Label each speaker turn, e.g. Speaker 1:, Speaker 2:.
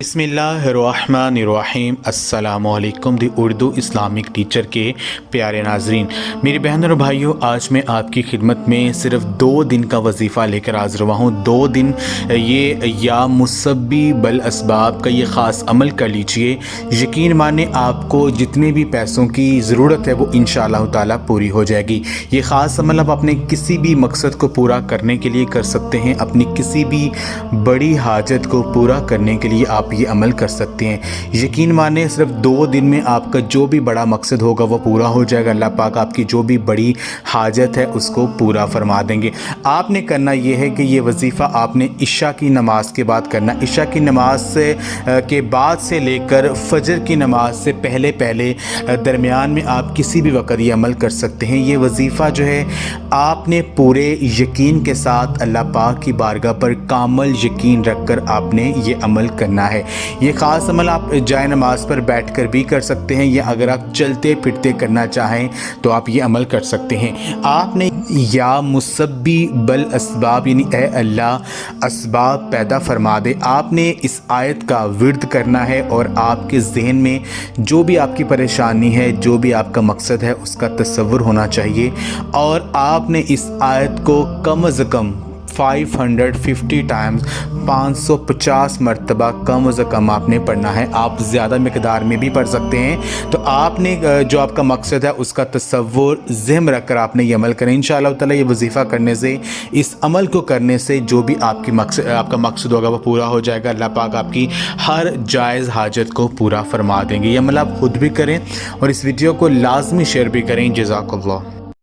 Speaker 1: बिस्मिल्लाहिर्रहमानिर्रहीम अस्सलामुअलैकुम दी Urdu Islamic teacher के प्यारे नाजरीन, मेरी बहनों और भाइयों, आज मैं आपकी खिदमत में सिर्फ 2 दिन का वजीफ़ा लेकर हाज़िर हुआ हूँ। 2 दिन ये या मुसब्बी बल असबाब का ये ख़ास अमल कर लीजिए। यकीन माने आपको जितने भी पैसों की ज़रूरत है वो इंशाअल्लाह ताला पूरी हो जाएगी। ये ख़ास अमल आप अपने किसी भी मकसद को पूरा करने के लिए कर सकते हैं। अपनी किसी भी बड़ी हाजत को पूरा करने के लिए आप ये अमल कर सकते हैं। यकीन माने सिर्फ 2 दिन में आपका जो भी बड़ा मकसद होगा वो पूरा हो जाएगा। अल्लाह पाक आपकी जो भी बड़ी हाजत है उसको पूरा फरमा देंगे। आपने करना ये है कि ये वजीफ़ा आपने इशा की नमाज के बाद करना। इशा की नमाज से के बाद से लेकर फजर की नमाज से पहले दरमियान में आप किसी भी वक्त ये अमल कर सकते हैं। ये वजीफ़ा जो है आपने पूरे यकीन के साथ अल्लाह पाक की बारगाह पर कामल यकीन रखकर आपने ये अमल करना है। ये ख़ास अमल आप जाए नमाज पर बैठकर भी कर सकते हैं, या अगर आप चलते फिरते करना चाहें तो आप ये अमल कर सकते हैं। आपने या मुसब्बी बल असबाब यानी ए अल्लाह असबाब पैदा फरमा दे, आपने इस आयत का विर्द करना है और आपके ज़हन में जो भी आपकी परेशानी है, जो भी आपका मकसद है उसका तसव्वुर होना चाहिए। और आपने इस आयत को कम अज़ कम 550 टाइम्स 550 मरतबा कम अज़ कम आपने पढ़ना है। आप ज़्यादा मकदार में भी पढ़ सकते हैं। तो आपने जो आपका मकसद है उसका तसव्वुर ज़हन रख कर आपने ये अमल करें। इंशाअल्लाह ताला ये वजीफ़ा करने से, इस अमल को करने से जो भी आपका मकसद होगा वो पूरा हो जाएगा। अल्लाह पाक आपकी हर जायज़ हाजत को पूरा फरमा देंगे। ये अमल आप खुद भी करें और इस वीडियो को लाजमी शेयर भी करें। जज़ाकल्लाह।